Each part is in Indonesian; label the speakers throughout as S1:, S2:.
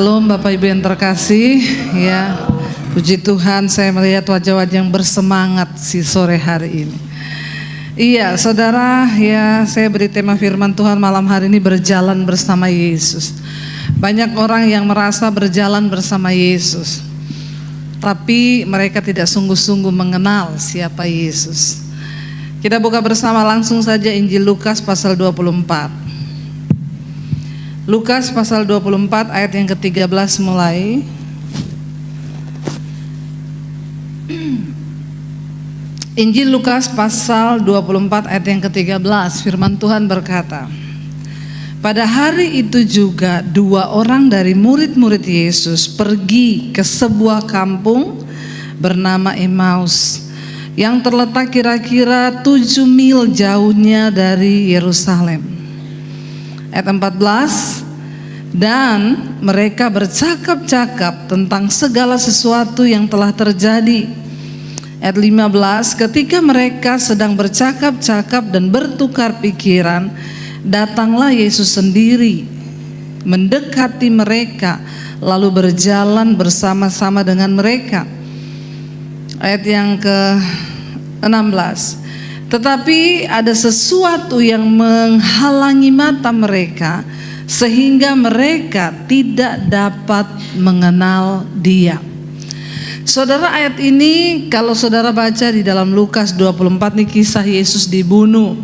S1: Shalom Bapak Ibu yang terkasih, ya puji Tuhan saya melihat wajah-wajah yang bersemangat si sore hari ini. Iya saudara, ya saya beri tema firman Tuhan malam hari ini, berjalan bersama Yesus. Banyak orang yang merasa berjalan bersama Yesus, tapi mereka tidak sungguh-sungguh mengenal siapa Yesus. Kita buka bersama langsung saja Injil Lukas pasal 24. Lukas pasal 24 ayat yang ke-13 mulai. Injil Lukas pasal 24 ayat yang ke-13, firman Tuhan berkata, pada hari itu juga dua orang dari murid-murid Yesus pergi ke sebuah kampung bernama Emmaus yang terletak kira-kira 7 mil jauhnya dari Yerusalem. Ayat 14, dan mereka bercakap-cakap tentang segala sesuatu yang telah terjadi. Ayat 15, ketika mereka sedang bercakap-cakap dan bertukar pikiran, datanglah Yesus sendiri mendekati mereka, lalu berjalan bersama-sama dengan mereka. Ayat yang ke-16, tetapi ada sesuatu yang menghalangi mata mereka sehingga mereka tidak dapat mengenal Dia. Saudara, ayat ini kalau saudara baca di dalam Lukas 24 ini kisah Yesus dibunuh.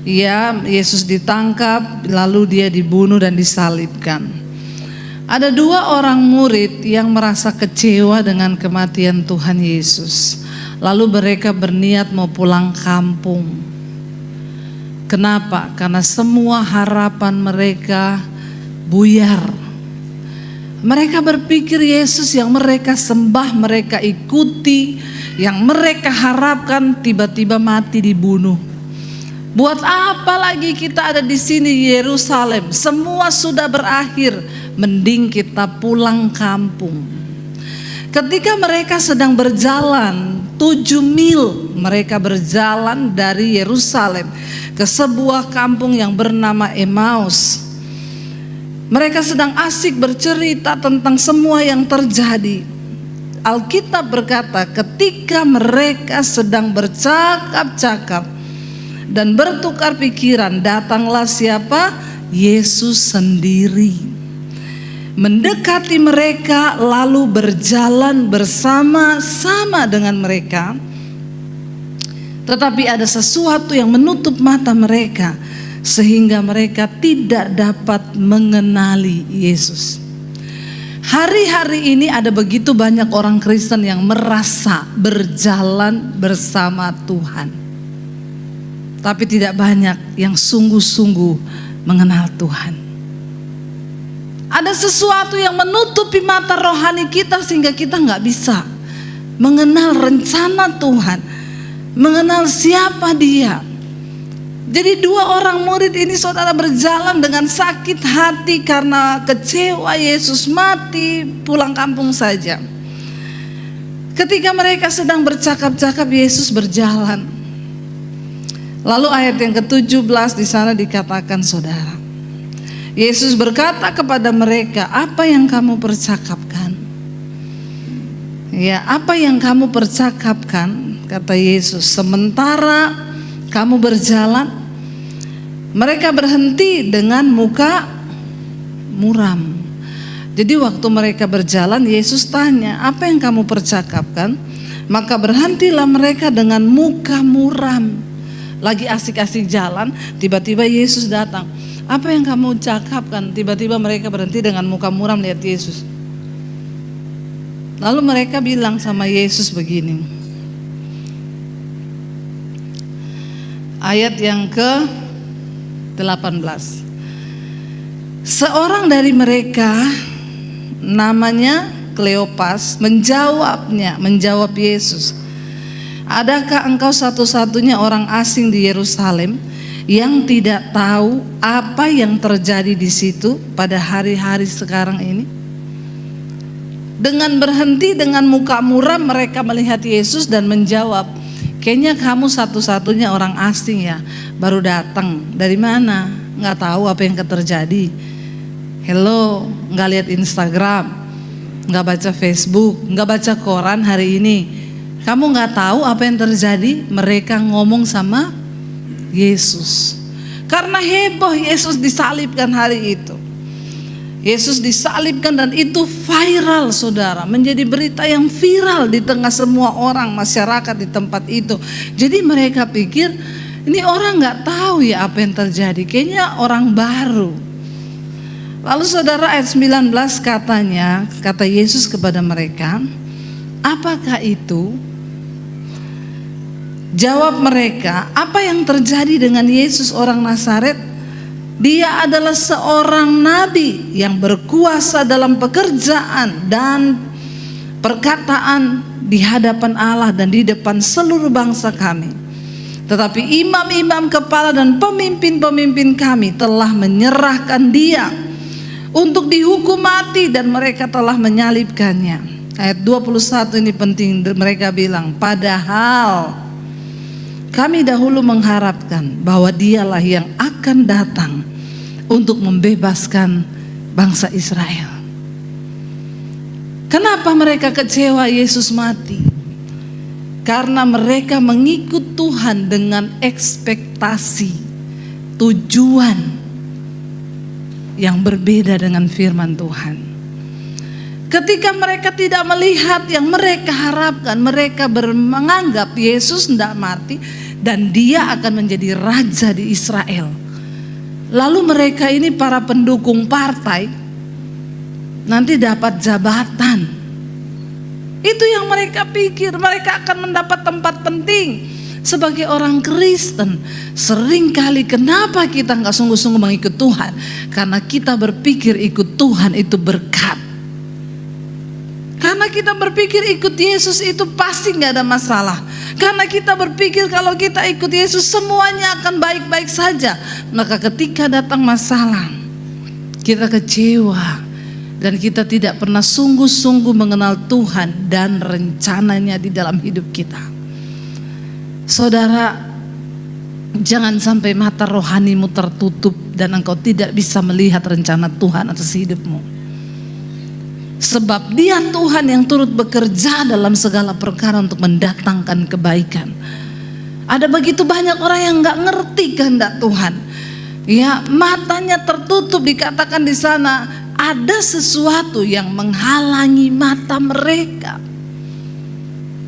S1: Ya, Yesus ditangkap lalu dia dibunuh dan disalibkan. Ada dua orang murid yang merasa kecewa dengan kematian Tuhan Yesus. Lalu mereka berniat mau pulang kampung. Kenapa? Karena semua harapan mereka buyar. Mereka berpikir Yesus yang mereka sembah, mereka ikuti, yang mereka harapkan tiba-tiba mati dibunuh. Buat apa lagi kita ada di sini Yerusalem? Semua sudah berakhir, mending kita pulang kampung. Ketika mereka sedang berjalan 7 mil, mereka berjalan dari Yerusalem ke sebuah kampung yang bernama Emmaus. Mereka sedang asik bercerita tentang semua yang terjadi. Alkitab berkata, ketika mereka sedang bercakap-cakap dan bertukar pikiran, datanglah siapa? Yesus sendiri mendekati mereka, lalu berjalan bersama-sama dengan mereka. Tetapi ada sesuatu yang menutup mata mereka sehingga mereka tidak dapat mengenali Yesus. Hari-hari ini ada begitu banyak orang Kristen yang merasa berjalan bersama Tuhan, tapi tidak banyak yang sungguh-sungguh mengenal Tuhan. Ada sesuatu yang menutupi mata rohani kita sehingga kita nggak bisa mengenal rencana Tuhan, mengenal siapa Dia. Jadi dua orang murid ini saudara berjalan dengan sakit hati karena kecewa Yesus mati, pulang kampung saja. Ketika mereka sedang bercakap-cakap, Yesus berjalan. Lalu ayat yang ke-17 di sana dikatakan saudara, Yesus berkata kepada mereka, apa yang kamu percakapkan? Ya, apa yang kamu percakapkan? Kata Yesus, sementara kamu berjalan, mereka berhenti dengan muka muram. Jadi waktu mereka berjalan, Yesus tanya, apa yang kamu percakapkan? Maka berhentilah mereka dengan muka muram. Lagi asik-asik jalan, tiba-tiba Yesus datang. Apa yang kamu cakapkan? Tiba-tiba mereka berhenti dengan muka muram lihat Yesus. Lalu mereka bilang sama Yesus begini. Ayat yang ke-18. Seorang dari mereka namanya Kleopas menjawab Yesus, adakah engkau satu-satunya orang asing di Yerusalem yang tidak tahu apa yang terjadi di situ pada hari-hari sekarang ini? Dengan berhenti dengan muka muram mereka melihat Yesus dan menjawab, kayaknya kamu satu-satunya orang asing ya, baru datang. Dari mana? Nggak tahu apa yang terjadi. Hello, nggak lihat Instagram, nggak baca Facebook, nggak baca koran hari ini. Kamu nggak tahu apa yang terjadi? Mereka ngomong sama Yesus. Karena heboh Yesus disalibkan hari itu. Yesus disalibkan dan itu viral, saudara, menjadi berita yang viral di tengah semua orang masyarakat di tempat itu. Jadi mereka pikir ini orang nggak tahu ya apa yang terjadi, kayaknya orang baru. Lalu saudara, ayat 19 katanya, kata Yesus kepada mereka, apakah itu? Jawab mereka, apa yang terjadi dengan Yesus orang Nazaret? Dia adalah seorang nabi yang berkuasa dalam pekerjaan dan perkataan di hadapan Allah dan di depan seluruh bangsa kami. Tetapi imam-imam kepala dan pemimpin-pemimpin kami telah menyerahkan dia untuk dihukum mati dan mereka telah menyalibkannya. Ayat 21 ini penting, mereka bilang, padahal kami dahulu mengharapkan bahwa dialah yang akan datang untuk membebaskan bangsa Israel. Kenapa mereka kecewa Yesus mati? Karena mereka mengikut Tuhan dengan ekspektasi, tujuan yang berbeda dengan firman Tuhan. Ketika mereka tidak melihat yang mereka harapkan, mereka menganggap Yesus tidak mati dan dia akan menjadi raja di Israel. Lalu mereka ini para pendukung partai nanti dapat jabatan. Itu yang mereka pikir, mereka akan mendapat tempat penting. Sebagai orang Kristen, seringkali kenapa kita nggak sungguh-sungguh mengikut Tuhan? Karena kita berpikir ikut Tuhan itu berkat. Karena kita berpikir ikut Yesus itu pasti nggak ada masalah. Karena kita berpikir kalau kita ikut Yesus semuanya akan baik-baik saja. Maka ketika datang masalah, kita kecewa dan kita tidak pernah sungguh-sungguh mengenal Tuhan dan rencananya di dalam hidup kita. Saudara, jangan sampai mata rohanimu tertutup dan engkau tidak bisa melihat rencana Tuhan atas hidupmu. Sebab dia Tuhan yang turut bekerja dalam segala perkara untuk mendatangkan kebaikan. Ada begitu banyak orang yang gak ngerti kehendak Tuhan. Ya, matanya tertutup, dikatakan di sana ada sesuatu yang menghalangi mata mereka.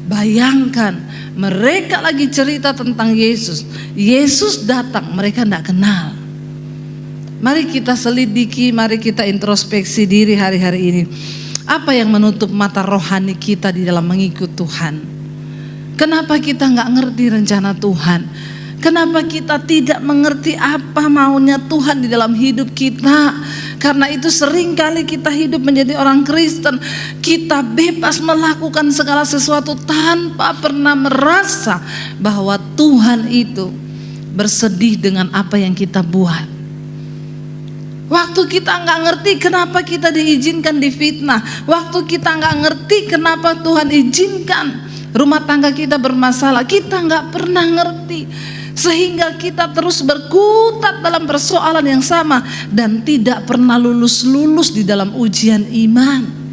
S1: Bayangkan, mereka lagi cerita tentang Yesus. Yesus datang, mereka gak kenal. Mari kita selidiki, mari kita introspeksi diri hari-hari ini. Apa yang menutup mata rohani kita di dalam mengikut Tuhan? Kenapa kita nggak ngerti rencana Tuhan? Kenapa kita tidak mengerti apa maunya Tuhan di dalam hidup kita? Karena itu seringkali kita hidup menjadi orang Kristen, kita bebas melakukan segala sesuatu tanpa pernah merasa bahwa Tuhan itu bersedih dengan apa yang kita buat. Waktu kita nggak ngerti kenapa kita diizinkan difitnah, waktu kita nggak ngerti kenapa Tuhan izinkan rumah tangga kita bermasalah, kita nggak pernah ngerti, sehingga kita terus berkutat dalam persoalan yang sama dan tidak pernah lulus di dalam ujian iman.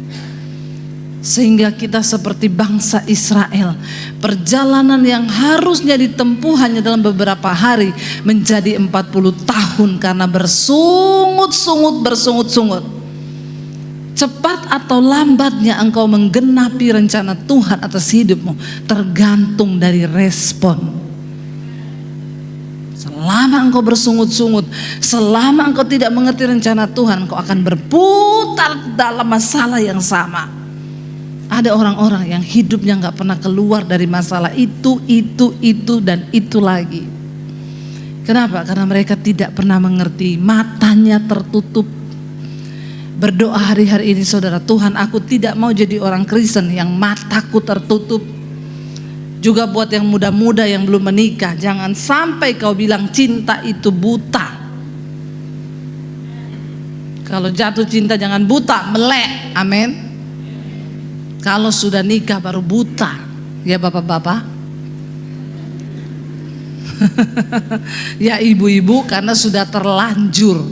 S1: Sehingga kita seperti bangsa Israel, perjalanan yang harusnya ditempuh hanya dalam beberapa hari menjadi 40 tahun karena bersungut-sungut. Cepat atau lambatnya engkau menggenapi rencana Tuhan atas hidupmu tergantung dari respon. Selama engkau bersungut-sungut, selama engkau tidak mengerti rencana Tuhan, engkau akan berputar dalam masalah yang sama. Ada orang-orang yang hidupnya gak pernah keluar dari masalah itu dan itu lagi. Kenapa? Karena mereka tidak pernah mengerti, matanya tertutup. Berdoa hari-hari ini, saudara, Tuhan, aku tidak mau jadi orang Kristen yang mataku tertutup. Juga buat yang muda-muda yang belum menikah, jangan sampai kau bilang cinta itu buta. Kalau jatuh cinta jangan buta, melek, amin. Kalau sudah nikah baru buta, ya bapak-bapak. Ya ibu-ibu, karena sudah terlanjur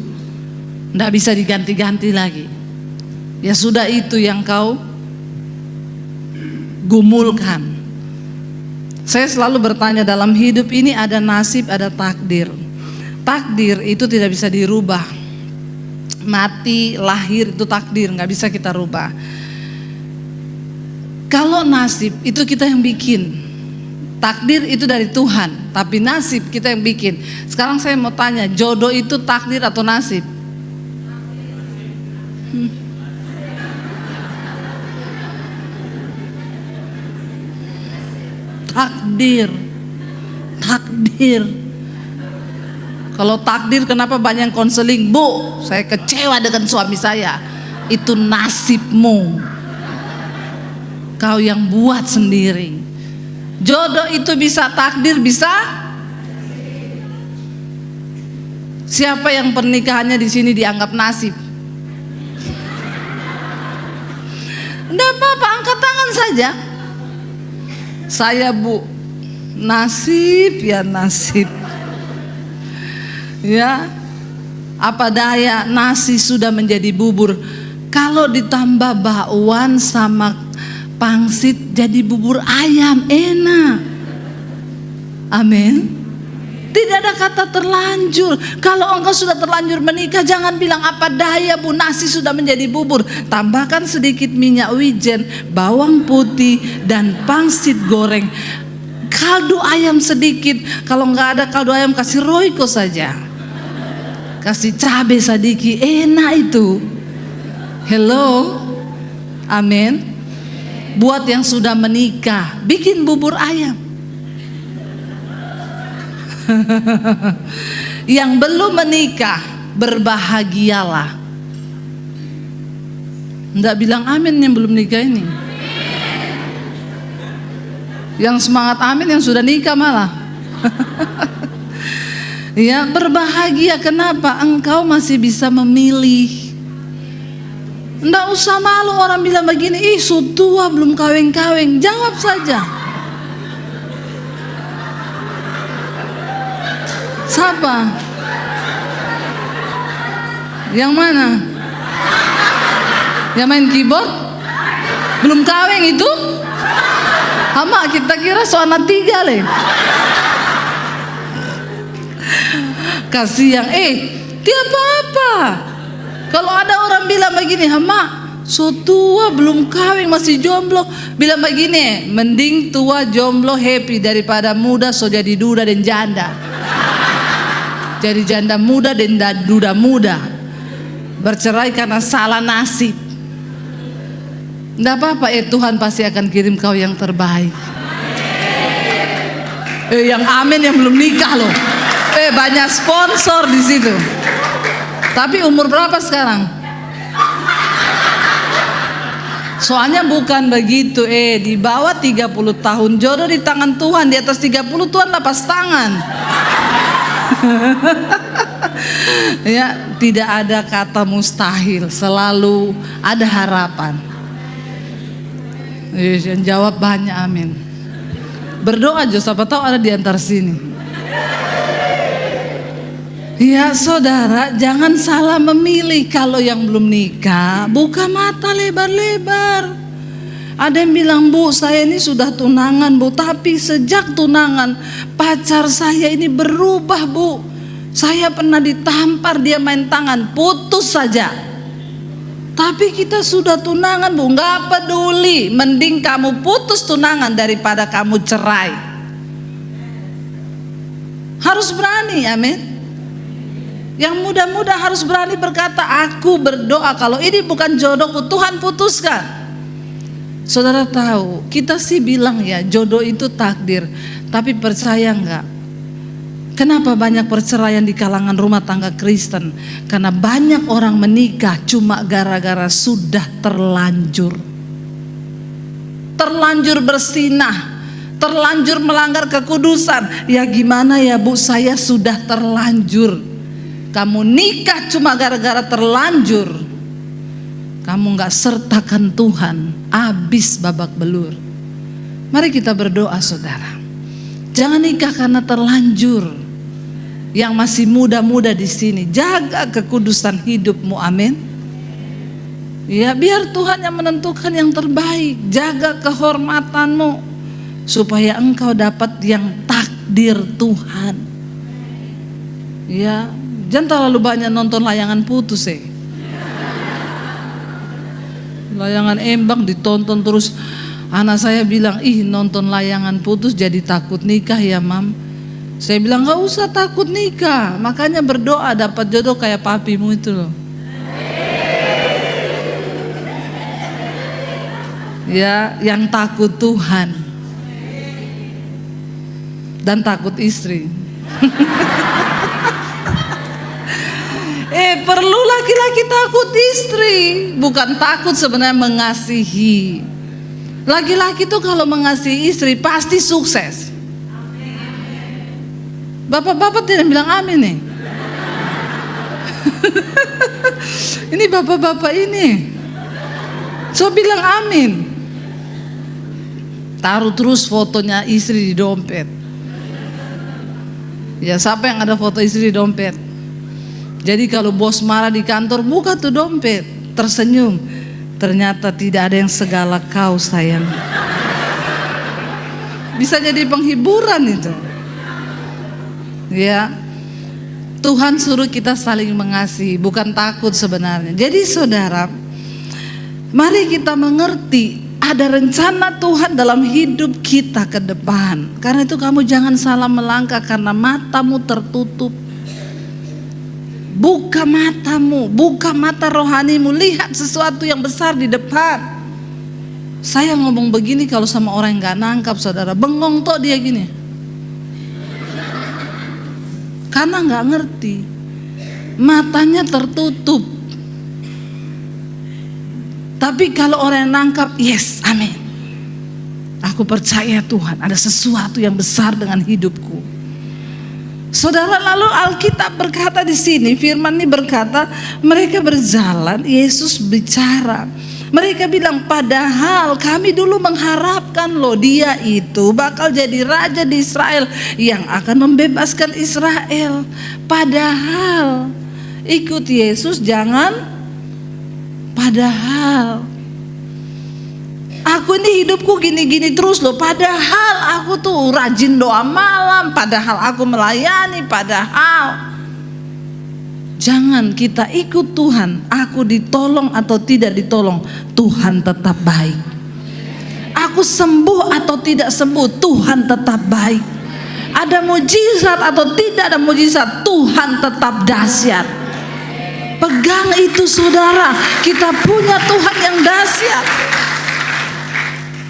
S1: Nggak bisa diganti-ganti lagi. Ya sudah, itu yang kau gumulkan. Saya selalu bertanya, dalam hidup ini ada nasib, ada takdir. Takdir itu tidak bisa dirubah. Mati, lahir itu takdir, nggak bisa kita rubah. Kalau nasib itu kita yang bikin. Takdir itu dari Tuhan, tapi nasib kita yang bikin. Sekarang saya mau tanya, jodoh itu takdir atau nasib? Takdir. Takdir. Kalau takdir, kenapa banyak konseling? Bu, saya kecewa dengan suami saya. Itu nasibmu, kau yang buat sendiri. Jodoh itu bisa takdir, bisa. Siapa yang pernikahannya di sini dianggap nasib? Enggak apa-apa, angkat tangan saja. Saya, Bu, nasib ya nasib. Ya, apa daya, nasi sudah menjadi bubur. Kalau ditambah bakwan sama pangsit jadi bubur ayam, enak. Amin. Tidak ada kata terlanjur. Kalau engkau sudah terlanjur menikah, jangan bilang apa daya, Bu, nasi sudah menjadi bubur. Tambahkan sedikit minyak wijen, bawang putih, dan pangsit goreng. Kaldu ayam sedikit. Kalau nggak ada kaldu ayam, kasih royco saja. Kasih cabai sedikit, enak itu. Hello, amin. Buat yang sudah menikah, bikin bubur ayam. Yang belum menikah, berbahagialah. Enggak bilang amin yang belum nikah ini. Yang semangat amin yang sudah nikah malah. Ya, berbahagia. Kenapa? Engkau masih bisa memilih. Enggak usah malu orang bilang begini, ih su tua belum kawin-kawin. Jawab saja. Siapa? Yang mana? Yang main keyboard? Belum kawin itu? Hama, kita kira so anak 3 leh. Kasih yang dia apa-apa. Kalau ada orang bilang begini, Hama, so tua belum kawin masih jomblo, bilang begini, mending tua jomblo happy daripada muda so jadi duda dan janda. Jadi janda muda dan duda muda, bercerai karena salah nasib. Tidak apa-apa, Tuhan pasti akan kirim kau yang terbaik. Yang amin yang belum nikah loh. Banyak sponsor di situ. Tapi umur berapa sekarang? Soalnya bukan begitu. Di bawah 30 tahun jodoh di tangan Tuhan, di atas 30 Tuhan lepas tangan. Ya, tidak ada kata mustahil, selalu ada harapan. Yang jawab banyak amin. Berdoa aja, siapa tahu ada di antar sini. Ya saudara, jangan salah memilih. Kalau yang belum nikah, buka mata lebar-lebar. Ada yang bilang, Bu, saya ini sudah tunangan, Bu, tapi sejak tunangan pacar saya ini berubah, Bu. Saya pernah ditampar, dia main tangan, putus saja. Tapi kita sudah tunangan, Bu, nggak peduli. Mending kamu putus tunangan daripada kamu cerai. Harus berani, amin. Yang muda-muda harus berani berkata, aku berdoa kalau ini bukan jodohku, Tuhan putuskan. Saudara tahu, kita sih bilang ya jodoh itu takdir, tapi percaya enggak? Kenapa banyak perceraian di kalangan rumah tangga Kristen? Karena banyak orang menikah cuma gara-gara sudah terlanjur. Terlanjur bersinah, terlanjur melanggar kekudusan. Ya gimana ya, Bu, saya sudah terlanjur. Kamu nikah cuma gara-gara terlanjur. Kamu gak sertakan Tuhan, habis babak belur. Mari kita berdoa, saudara. Jangan nikah karena terlanjur. yang masih muda-muda di sini, jaga kekudusan hidupmu, amin. Ya, biar Tuhan yang menentukan yang terbaik. Jaga kehormatanmu supaya engkau dapat yang takdir Tuhan. Ya, jangan terlalu banyak nonton layangan putus Layangan embang ditonton terus. Anak saya bilang, ih nonton layangan putus jadi takut nikah ya mam. Saya bilang gak usah takut nikah, makanya berdoa dapat jodoh kayak papimu itu loh. Ya, yang takut Tuhan dan takut istri. Perlu laki-laki takut istri, bukan takut sebenarnya mengasihi. Laki-laki tuh kalau mengasihi istri pasti sukses. Bapak-bapak tidak bilang amin nih. Ini bapak-bapak ini. So bilang amin. Taruh terus fotonya istri di dompet. Ya, siapa yang ada foto istri di dompet? Jadi kalau bos marah di kantor, buka tuh dompet, tersenyum. Ternyata tidak ada yang segala kau sayang. Bisa jadi penghiburan itu. Ya, Tuhan suruh kita saling mengasihi, bukan takut sebenarnya. Jadi saudara, mari kita mengerti ada rencana Tuhan dalam hidup kita ke depan. Karena itu kamu jangan salah melangkah karena matamu tertutup. Buka matamu, buka mata rohanimu, lihat sesuatu yang besar di depan. Saya ngomong begini kalau sama orang yang gak nangkap saudara, bengong toh dia gini. Karena gak ngerti, matanya tertutup. Tapi kalau orang yang nangkap, yes, amin. Aku percaya Tuhan ada sesuatu yang besar dengan hidupku. Saudara, lalu Alkitab berkata di sini, firman ini berkata, mereka berjalan, Yesus bicara. Mereka bilang, padahal kami dulu mengharapkan loh dia itu bakal jadi raja di Israel yang akan membebaskan Israel. Padahal ikut Yesus jangan padahal. Aku ini hidupku gini-gini terus loh. Padahal aku tuh rajin doa malam. Padahal aku melayani. Padahal jangan kita ikut Tuhan. Aku ditolong atau tidak ditolong, Tuhan tetap baik. Aku sembuh atau tidak sembuh, Tuhan tetap baik. Ada mujizat atau tidak ada mujizat, Tuhan tetap dahsyat. Pegang itu saudara. Kita punya Tuhan yang dahsyat.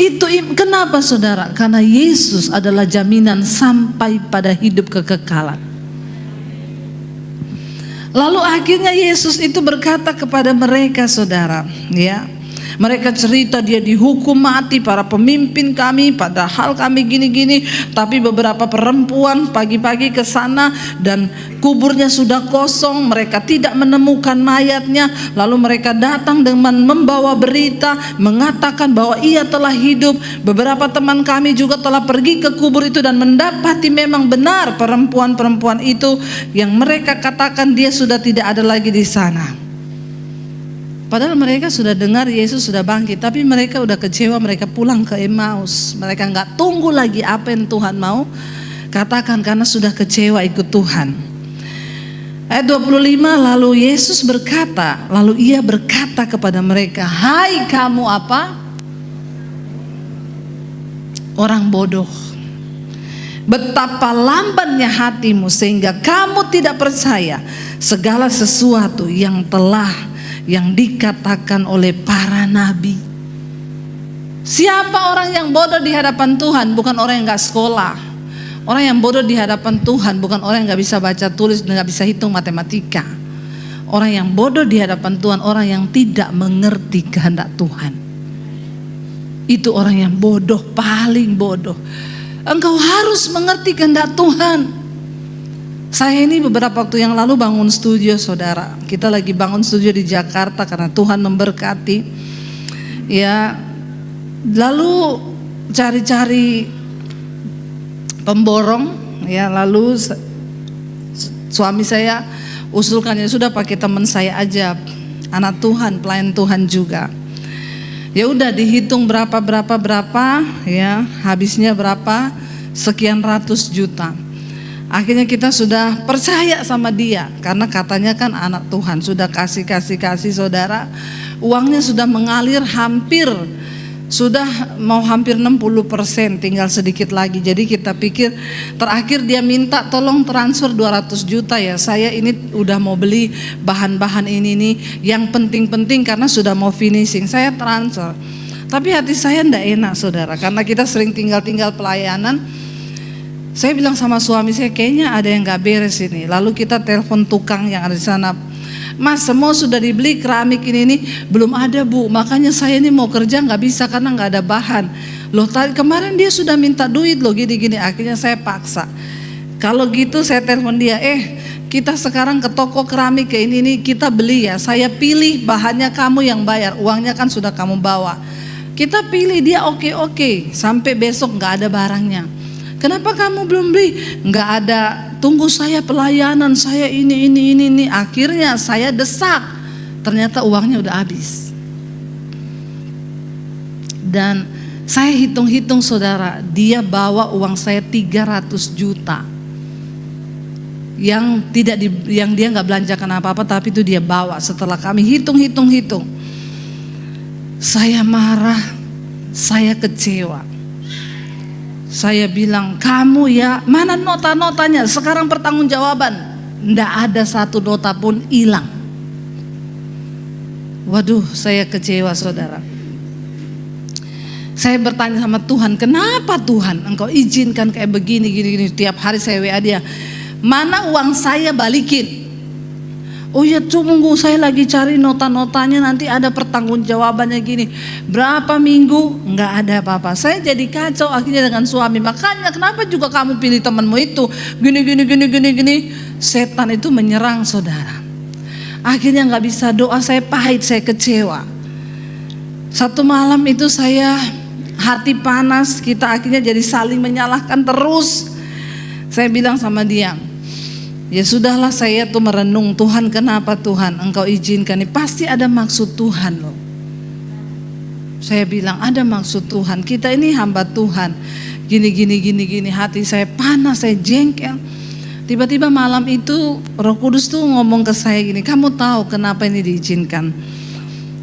S1: Itu kenapa saudara? Karena Yesus adalah jaminan sampai pada hidup kekekalan. Lalu akhirnya Yesus itu berkata kepada mereka saudara, ya. Mereka cerita dia dihukum mati, para pemimpin kami, padahal kami gini-gini. Tapi beberapa perempuan pagi-pagi ke sana dan kuburnya sudah kosong, mereka tidak menemukan mayatnya. Lalu mereka datang dengan membawa berita mengatakan bahwa ia telah hidup. Beberapa teman kami juga telah pergi ke kubur itu dan mendapati memang benar perempuan-perempuan itu yang mereka katakan dia sudah tidak ada lagi di sana. Padahal mereka sudah dengar Yesus sudah bangkit, tapi mereka udah kecewa, mereka pulang ke Emmaus. Mereka nggak tunggu lagi apa yang Tuhan mau katakan karena sudah kecewa ikut Tuhan. Ayat 25, lalu Yesus berkata, lalu ia berkata kepada mereka, hai kamu apa? Orang bodoh. Betapa lambannya hatimu sehingga kamu tidak percaya segala sesuatu yang dikatakan oleh para nabi. Siapa orang yang bodoh di hadapan Tuhan? Bukan orang yang gak sekolah. Orang yang bodoh di hadapan Tuhan bukan orang yang gak bisa baca tulis dan gak bisa hitung matematika. Orang yang bodoh di hadapan Tuhan, orang yang tidak mengerti kehendak Tuhan. Itu orang yang bodoh, paling bodoh. Engkau harus mengerti kehendak Tuhan. Saya ini beberapa waktu yang lalu bangun studio saudara. Kita lagi bangun studio di Jakarta karena Tuhan memberkati. Ya, lalu cari-cari pemborong. Ya, lalu Suami saya usulkannya sudah pakai teman saya aja, anak Tuhan, pelayan Tuhan juga. Ya udah dihitung berapa ya, habisnya berapa, sekian ratus juta. Akhirnya kita sudah percaya sama dia karena katanya kan anak Tuhan, sudah kasih saudara. Uangnya sudah mengalir sudah mau hampir 60%, tinggal sedikit lagi. Jadi kita pikir, terakhir dia minta tolong transfer 200 juta ya. Saya ini udah mau beli bahan-bahan ini nih, yang penting-penting karena sudah mau finishing. Saya transfer. Tapi hati saya enggak enak saudara, karena kita sering tinggal pelayanan. Saya bilang sama suami saya, kayaknya ada yang gak beres ini. Lalu kita telepon tukang yang ada di sana. Mas, semua sudah dibeli keramik ini belum ada Bu, makanya saya ini mau kerja nggak bisa karena nggak ada bahan. Loh kemarin dia sudah minta duit loh gini. Akhirnya saya paksa. Kalau gitu saya telepon dia, kita sekarang ke toko keramik kayak ini kita beli ya. Saya pilih bahannya, kamu yang bayar, uangnya kan sudah kamu bawa. Kita pilih, dia oke. Sampai besok nggak ada barangnya. Kenapa kamu belum beli? Nggak ada, tunggu saya pelayanan, saya ini. Akhirnya saya desak, ternyata uangnya udah habis. Dan saya hitung-hitung saudara, dia bawa uang saya 300 juta. Yang dia nggak belanjakan apa-apa, tapi itu dia bawa. Setelah kami hitung. Saya marah, saya kecewa. Saya bilang, kamu ya, mana nota-notanya? Sekarang pertanggungjawaban. Nggak ada satu nota pun hilang. Waduh, saya kecewa saudara. Saya bertanya sama Tuhan, kenapa Tuhan Engkau izinkan kayak begini. Tiap hari saya WA dia, mana uang saya balikin. Oh ya tunggu, saya lagi cari nota-notanya, nanti ada pertanggungjawabannya gini. Berapa minggu nggak ada apa-apa. Saya jadi kacau akhirnya dengan suami. Makanya kenapa juga kamu pilih temanmu itu gini. Setan itu menyerang saudara. Akhirnya nggak bisa doa, saya pahit, saya kecewa. Satu malam itu saya hati panas, kita akhirnya jadi saling menyalahkan terus. Saya bilang sama dia, ya sudahlah, saya tuh merenung, Tuhan kenapa Tuhan Engkau izinkan ini, pasti ada maksud Tuhan loh. Saya bilang ada maksud Tuhan, kita ini hamba Tuhan. Gini, hati saya panas, saya jengkel. Tiba-tiba malam itu Roh Kudus tuh ngomong ke saya gini, kamu tahu kenapa ini diizinkan?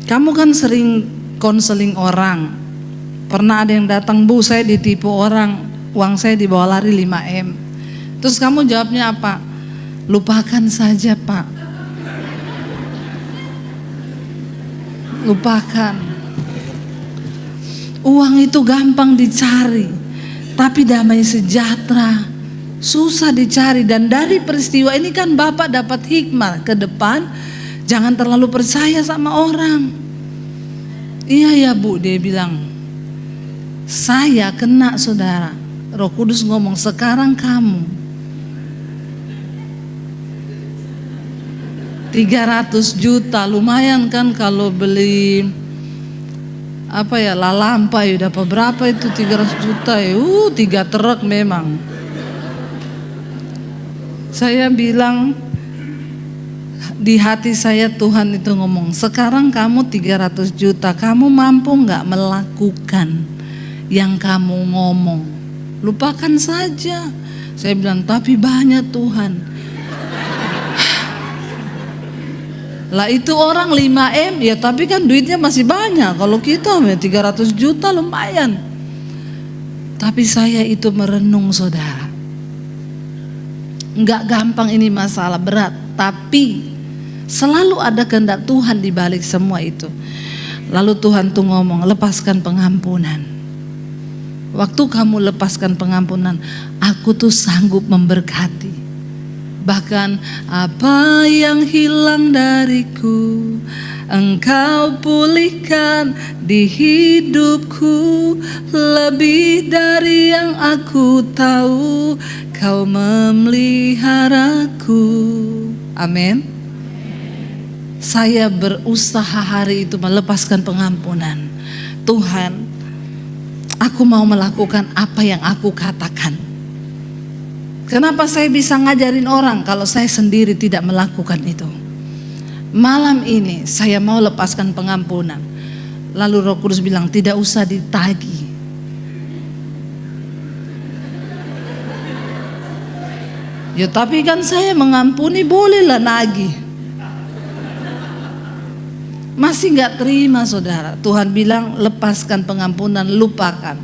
S1: Kamu kan sering konseling orang. Pernah ada yang datang, Bu saya ditipu orang, uang saya dibawa lari 5M. Terus kamu jawabnya apa? Lupakan saja Pak. Lupakan. Uang itu gampang dicari, tapi damai sejahtera susah dicari. Dan dari peristiwa ini kan Bapak dapat hikmah ke depan, jangan terlalu percaya sama orang. Iya ya Bu, dia bilang. Saya kena saudara. Roh Kudus ngomong, sekarang kamu 300 juta, lumayan kan kalau beli apa ya, lalampa ya, dapat berapa itu 300 juta ya, 3 truk memang. Saya bilang di hati saya, Tuhan itu ngomong, sekarang kamu 300 juta, kamu mampu gak melakukan yang kamu ngomong? Lupakan saja. Saya bilang, tapi banyak Tuhan. Lah itu orang 5M ya, tapi kan duitnya masih banyak. Kalau kita 300 juta lumayan. Tapi saya itu merenung saudara, enggak gampang ini, masalah berat, tapi selalu ada kehendak Tuhan di balik semua itu. Lalu Tuhan tuh ngomong, lepaskan pengampunan. Waktu kamu lepaskan pengampunan, aku tuh sanggup memberkati. Bahkan apa yang hilang dariku, Engkau pulihkan di hidupku. Lebih dari yang aku tahu, Kau memeliharaku. Amin. Saya berusaha hari itu melepaskan pengampunan. Tuhan, aku mau melakukan apa yang aku katakan. Kenapa saya bisa ngajarin orang kalau saya sendiri tidak melakukan itu? Malam ini saya mau lepaskan pengampunan. Lalu Roh Kudus bilang, tidak usah ditagih. Ya tapi kan saya mengampuni, bolehlah nagih. Masih gak terima saudara. Tuhan bilang lepaskan pengampunan, lupakan.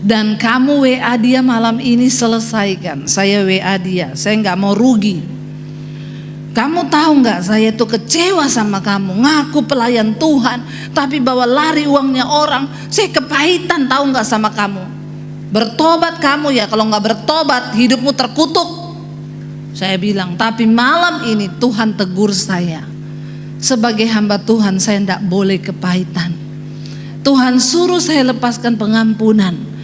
S1: Dan kamu WA dia malam ini, selesaikan. Saya WA dia, saya gak mau rugi. Kamu tahu gak, saya tuh kecewa sama kamu. Ngaku pelayan Tuhan, tapi bawa lari uangnya orang. Saya kepahitan tahu gak sama kamu. Bertobat kamu ya, kalau gak bertobat hidupmu terkutuk. Saya bilang, tapi malam ini Tuhan tegur saya. Sebagai hamba Tuhan saya tidak boleh kepahitan. Tuhan suruh saya lepaskan pengampunan.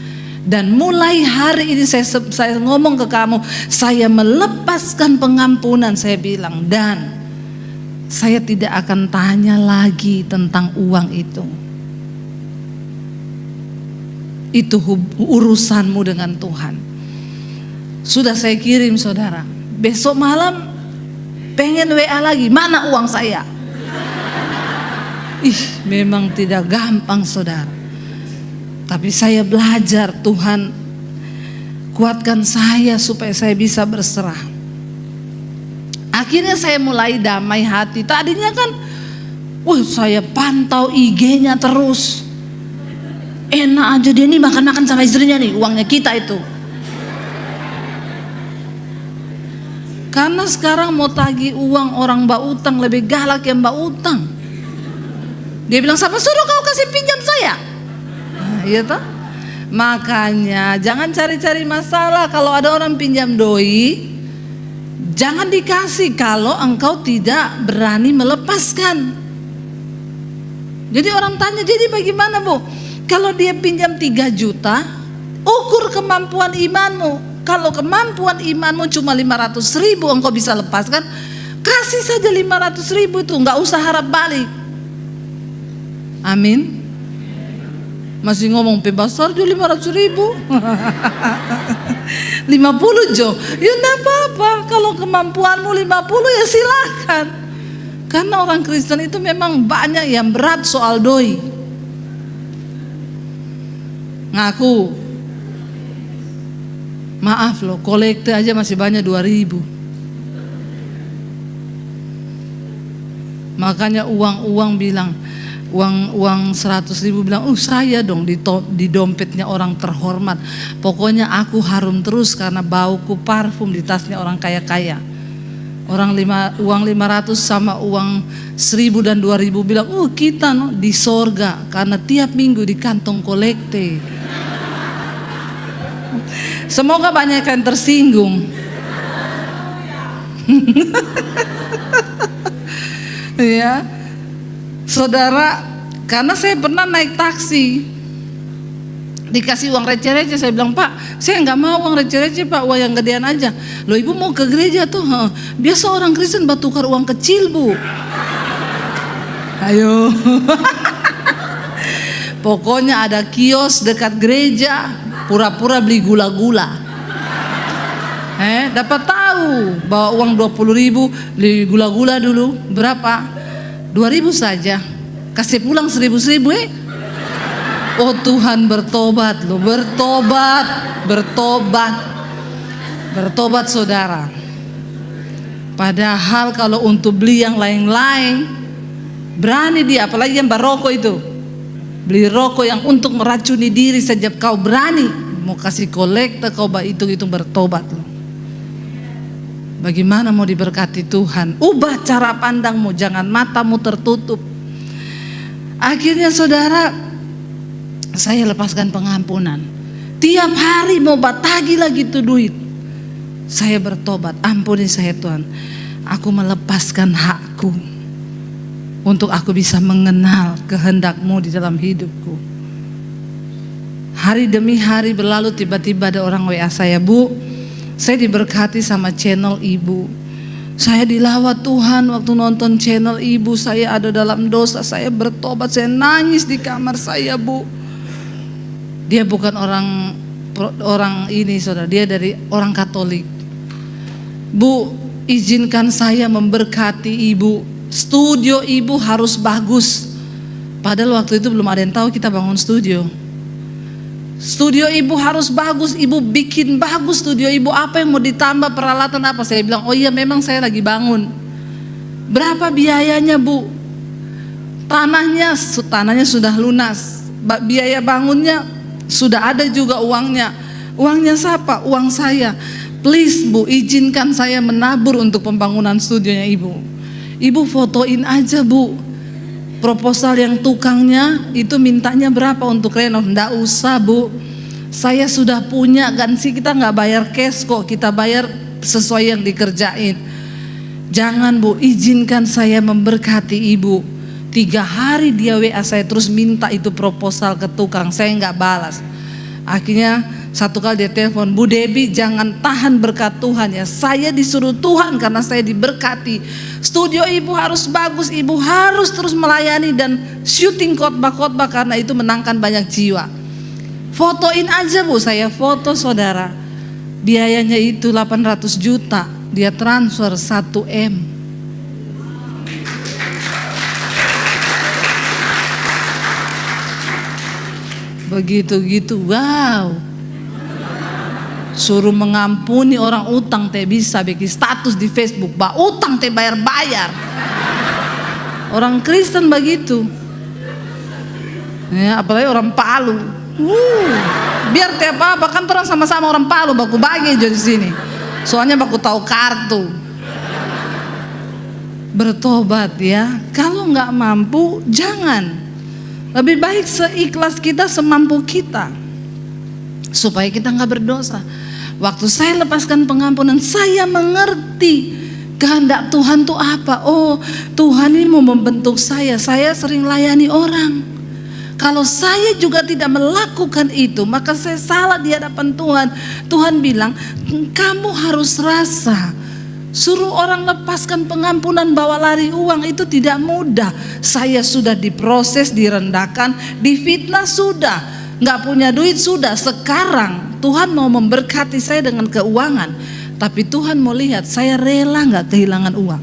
S1: Dan mulai hari ini saya ngomong ke kamu, saya melepaskan pengampunan. Saya bilang, dan saya tidak akan tanya lagi tentang uang itu. Itu urusanmu dengan Tuhan. Sudah saya kirim saudara. Besok malam pengen WA lagi, mana uang saya? Memang tidak gampang saudara. Tapi saya belajar, Tuhan kuatkan saya supaya saya bisa berserah. Akhirnya saya mulai damai hati. Tadinya kan saya pantau IG-nya terus. Enak aja dia nih makan-makan sama istrinya nih, uangnya kita itu. Karena sekarang mau tagih uang orang mbak utang lebih galak yang mbak utang. Dia bilang, siapa suruh kau kasih pinjam saya? Iya toh? Makanya jangan cari-cari masalah. Kalau ada orang pinjam doi, jangan dikasih kalau engkau tidak berani melepaskan. Jadi orang tanya, jadi bagaimana Bu? Kalau dia pinjam 3 juta, ukur kemampuan imanmu. Kalau kemampuan imanmu cuma 500.000 engkau bisa lepaskan, kasih saja 500.000 itu, nggak usah harap balik. Amin. Masih ngomong pebasar jo 500.000 50 jo. Ya enggak apa-apa. Kalau kemampuanmu 50 ya silakan. Karena orang Kristen itu memang banyak yang berat soal doi. Ngaku, maaf loh, kolekte aja masih banyak 2.000. Makanya uang bilang, uang 100.000 bilang, saya dong di dompetnya orang terhormat. Pokoknya aku harum terus karena bauku parfum di tasnya orang kaya-kaya. Uang 500 sama uang 1.000 dan 2.000 bilang, kita di sorga karena tiap minggu di kantong kolekte. Semoga banyak yang tersinggung. Ya. Saudara, karena saya pernah naik taksi, dikasih uang receh-receh. Saya bilang, Pak, saya nggak mau uang receh-receh Pak, uang yang gedean aja. Loh ibu mau ke gereja tuh? Biasa orang Kristen tukar uang kecil Bu. Ayo. Pokoknya ada kios dekat gereja, pura-pura beli gula-gula. Dapat tahu bawa uang 20.000 beli gula-gula dulu. Berapa? 2.000 saja, kasih pulang 1.000 Oh Tuhan, bertobat loh, bertobat saudara. Padahal kalau untuk beli yang lain-lain berani dia, apalagi yang baroko itu, beli rokok yang untuk meracuni diri saja kau berani. Mau kasih kolektor kau hitung-hitung bertobat loh. Bagaimana mau diberkati Tuhan? Ubah cara pandangmu, jangan matamu tertutup. Akhirnya saudara, saya lepaskan pengampunan. Tiap hari mau batagi lagi tuh duit. Saya bertobat, ampuni saya Tuhan. Aku melepaskan hakku untuk aku bisa mengenal kehendak-Mu di dalam hidupku. Hari demi hari berlalu, tiba-tiba ada orang WA saya, Bu, saya diberkati sama channel Ibu. Saya dilawat Tuhan waktu nonton channel Ibu. Saya ada dalam dosa, saya bertobat, saya nangis di kamar saya Bu. Dia bukan orang orang ini saudara, dia dari orang Katolik. Bu, izinkan saya memberkati ibu. Studio ibu harus bagus. Padahal waktu itu belum ada yang tahu kita bangun studio. Studio ibu harus bagus, ibu bikin bagus studio ibu. Apa yang mau ditambah, peralatan apa? Saya bilang, oh iya memang saya lagi bangun. Berapa biayanya bu? Tanahnya sudah lunas. Biaya bangunnya sudah ada juga uangnya. Uangnya siapa? Uang saya. Please bu, izinkan saya menabur untuk pembangunan studionya ibu. Ibu fotoin aja bu. Proposal yang tukangnya itu mintanya berapa untuk renov? Nggak usah bu, saya sudah punya ganti, kita nggak bayar cash kok, kita bayar sesuai yang dikerjain. Jangan bu, izinkan saya memberkati ibu. 3 hari dia WA saya terus minta itu proposal ke tukang, saya nggak balas. Akhirnya satu kali dia telepon, Bu Debbie jangan tahan berkat Tuhan ya, saya disuruh Tuhan karena saya diberkati. Studio ibu harus bagus, ibu harus terus melayani dan syuting khotbah-khotbah karena itu menangkan banyak jiwa. Fotoin aja bu, saya foto saudara. Biayanya itu 800 juta, dia transfer 1 M. Begitu gitu, wow. Suruh mengampuni orang utang teh bisa bikin status di Facebook, bah utang teh bayar-bayar. Orang Kristen begitu. Ya, apalagi orang Palu. Biar teh apa kan orang sama-sama orang Palu baku bagi aja di sini. Soalnya baku tahu kartu. Bertobat ya. Kalau nggak mampu jangan. Lebih baik seikhlas kita, semampu kita, supaya kita nggak berdosa. Waktu saya lepaskan pengampunan, saya mengerti kehendak Tuhan tuh apa. Oh, Tuhan ini mau membentuk saya. Saya sering layani orang. Kalau saya juga tidak melakukan itu, maka saya salah di hadapan Tuhan. Tuhan bilang, kamu harus rasa. Suruh orang lepaskan pengampunan, bawa lari uang itu tidak mudah. Saya sudah diproses, direndahkan, difitnah sudah, nggak punya duit sudah. Sekarang Tuhan mau memberkati saya dengan keuangan, tapi Tuhan mau lihat saya rela nggak kehilangan uang.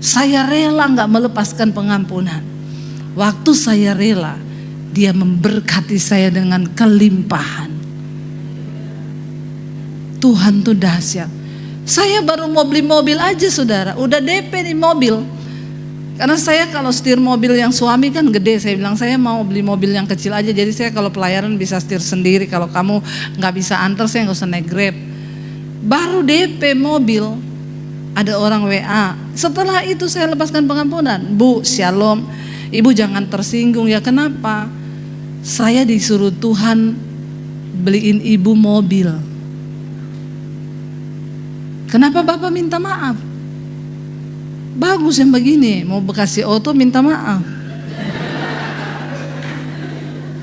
S1: Saya rela nggak melepaskan pengampunan. Waktu saya rela, Dia memberkati saya dengan kelimpahan. Tuhan tuh dahsyat. Saya baru mau beli mobil aja saudara, udah DP nih mobil. Karena saya kalau setir mobil yang suami kan gede, saya bilang saya mau beli mobil yang kecil aja. Jadi saya kalau pelayaran bisa setir sendiri, kalau kamu nggak bisa antar saya nggak usah naik Grab. Baru DP mobil, ada orang WA. Setelah itu saya lepaskan pengampunan. Bu, shalom, ibu jangan tersinggung ya. Kenapa? Saya disuruh Tuhan beliin ibu mobil. Kenapa Bapak minta maaf? Bagus yang begini, mau bekasi oto minta maaf.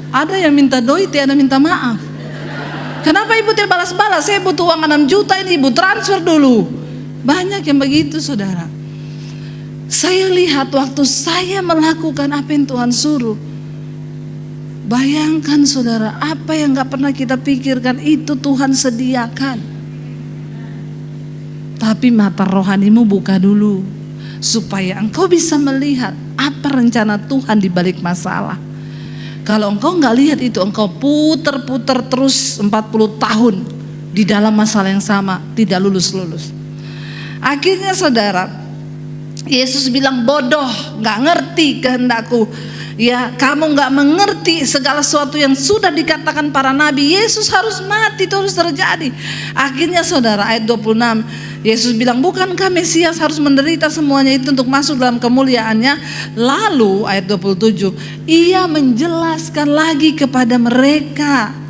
S1: Ada yang minta doi, tiada minta maaf. Kenapa ibu tidak balas-balas? Saya butuh uang 6 juta ini, ibu transfer dulu. Banyak yang begitu saudara. Saya lihat waktu saya melakukan apa yang Tuhan suruh. Bayangkan saudara, apa yang gak pernah kita pikirkan itu Tuhan sediakan. Tapi mata rohanimu buka dulu, supaya engkau bisa melihat apa rencana Tuhan di balik masalah. Kalau engkau nggak lihat itu, engkau puter-puter terus 40 tahun di dalam masalah yang sama, tidak lulus-lulus. Akhirnya saudara, Yesus bilang bodoh, nggak ngerti kehendakku. Ya, kamu nggak mengerti segala sesuatu yang sudah dikatakan para nabi. Yesus harus mati, itu harus terjadi. Akhirnya saudara, ayat 26, Yesus bilang, bukankah Mesias harus menderita semuanya itu untuk masuk dalam kemuliaannya? Lalu ayat 27, Ia menjelaskan lagi kepada mereka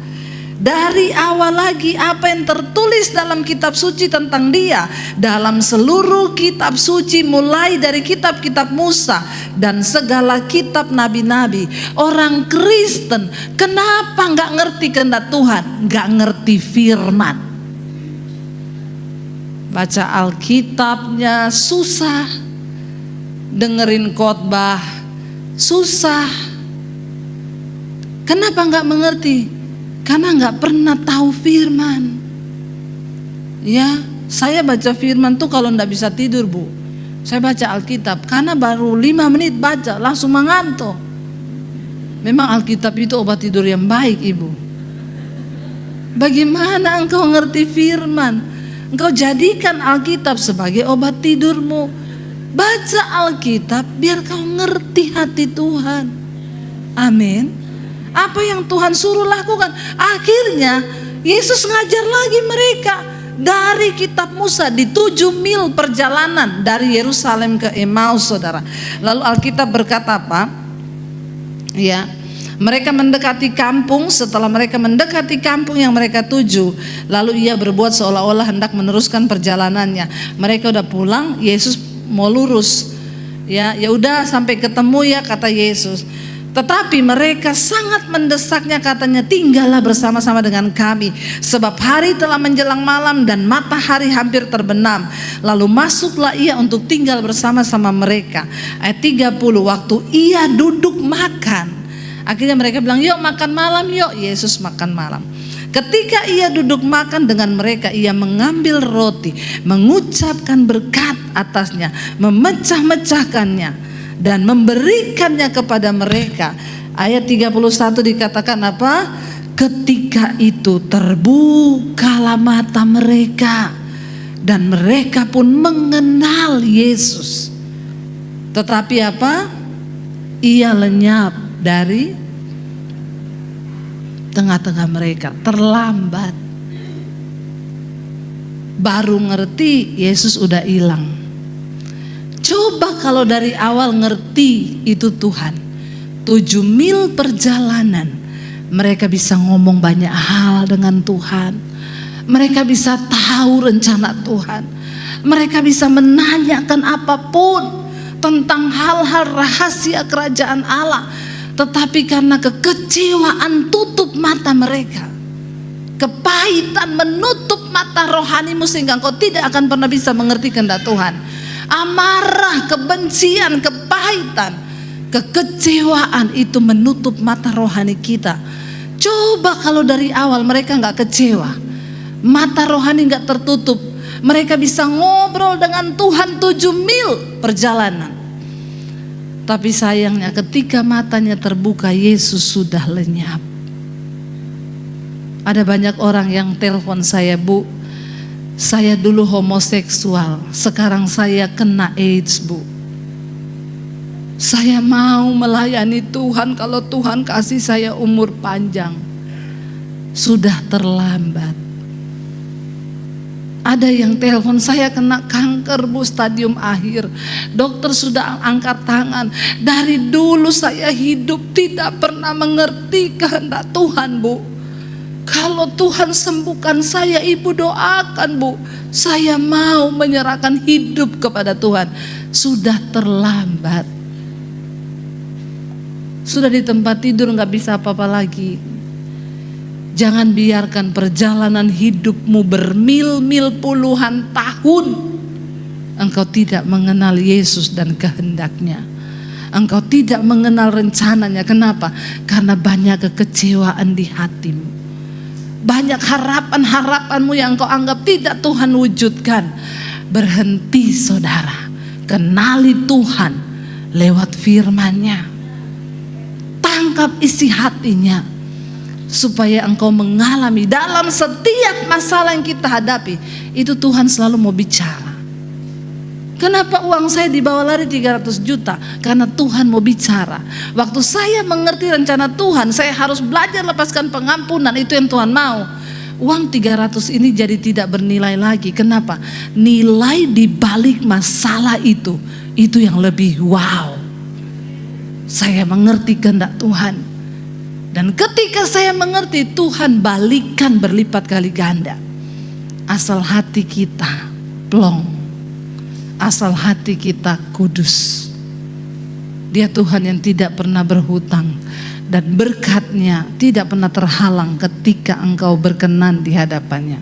S1: dari awal lagi apa yang tertulis dalam kitab suci tentang Dia, dalam seluruh kitab suci, mulai dari kitab-kitab Musa dan segala kitab nabi-nabi. Orang Kristen kenapa nggak ngerti kehendak Tuhan? Nggak ngerti firman. Baca Alkitabnya susah, dengerin khotbah susah. Kenapa nggak mengerti? Karena nggak pernah tahu firman. Ya, saya baca firman tuh kalau nggak bisa tidur, Bu. Saya baca Alkitab, karena baru 5 menit baca langsung mengantuk. Memang Alkitab itu obat tidur yang baik, Ibu. Bagaimana engkau ngerti firman? Engkau jadikan Alkitab sebagai obat tidurmu. Baca Alkitab biar kau ngerti hati Tuhan. Amin. Apa yang Tuhan suruh lakukan. Akhirnya Yesus ngajar lagi mereka. Dari kitab Musa di 7 mil perjalanan dari Yerusalem ke Emmaus, saudara. Lalu Alkitab berkata apa? Ya, mereka mendekati kampung. Setelah mereka mendekati kampung yang mereka tuju, lalu ia berbuat seolah-olah hendak meneruskan perjalanannya. Mereka udah pulang, Yesus mau lurus. Ya udah sampai ketemu ya, kata Yesus. Tetapi mereka sangat mendesaknya, katanya, tinggallah bersama-sama dengan kami, sebab hari telah menjelang malam dan matahari hampir terbenam. Lalu masuklah ia untuk tinggal bersama-sama mereka. Ayat 30, waktu ia duduk makan, akhirnya mereka bilang, yuk makan malam yuk. Yesus makan malam. Ketika ia duduk makan dengan mereka, ia mengambil roti, mengucapkan berkat atasnya, memecah-mecahkannya dan memberikannya kepada mereka. Ayat 31 dikatakan apa? Ketika itu terbukalah mata mereka dan mereka pun mengenal Yesus. Tetapi apa? Ia lenyap dari tengah-tengah mereka, terlambat. Baru ngerti Yesus udah hilang. Coba kalau dari awal ngerti itu Tuhan. 7 mil perjalanan, mereka bisa ngomong banyak hal dengan Tuhan. Mereka bisa tahu rencana Tuhan. Mereka bisa menanyakan apapun tentang hal-hal rahasia kerajaan Allah. Tetapi karena kekecewaan tutup mata mereka, kepahitan menutup mata rohanimu sehingga engkau tidak akan pernah bisa mengerti kehendak Tuhan. Amarah, kebencian, kepahitan, kekecewaan itu menutup mata rohani kita. Coba kalau dari awal mereka gak kecewa, mata rohani gak tertutup, mereka bisa ngobrol dengan Tuhan 7 mil perjalanan. Tapi sayangnya ketika matanya terbuka, Yesus sudah lenyap. Ada banyak orang yang telepon saya, Bu, saya dulu homoseksual, sekarang saya kena AIDS, Bu. Saya mau melayani Tuhan kalau Tuhan kasih saya umur panjang. Sudah terlambat. Ada yang telepon, saya kena kanker, Bu, stadium akhir. Dokter sudah angkat tangan. Dari dulu saya hidup tidak pernah mengerti kehendak Tuhan, Bu. Kalau Tuhan sembuhkan saya, Ibu doakan, Bu. Saya mau menyerahkan hidup kepada Tuhan. Sudah terlambat. Sudah di tempat tidur gak bisa apa-apa lagi. Jangan biarkan perjalanan hidupmu bermil-mil puluhan tahun engkau tidak mengenal Yesus dan kehendaknya. Engkau tidak mengenal rencananya. Kenapa? Karena banyak kekecewaan di hatimu. Banyak harapan-harapanmu yang kau anggap tidak Tuhan wujudkan. Berhenti, saudara. Kenali Tuhan lewat firman-Nya. Tangkap isi hatinya, supaya engkau mengalami dalam setiap masalah yang kita hadapi, itu Tuhan selalu mau bicara. Kenapa uang saya dibawa lari 300 juta? Karena Tuhan mau bicara. Waktu saya mengerti rencana Tuhan, saya harus belajar lepaskan pengampunan. Itu yang Tuhan mau. Uang 300 ini jadi tidak bernilai lagi. Kenapa? Nilai di balik masalah itu yang lebih wow. Saya mengerti kehendak Tuhan. Dan ketika saya mengerti, Tuhan balikan berlipat kali ganda. Asal hati kita plong. Asal hati kita kudus. Dia Tuhan yang tidak pernah berhutang, dan berkat-Nya tidak pernah terhalang ketika engkau berkenan di hadapan-Nya.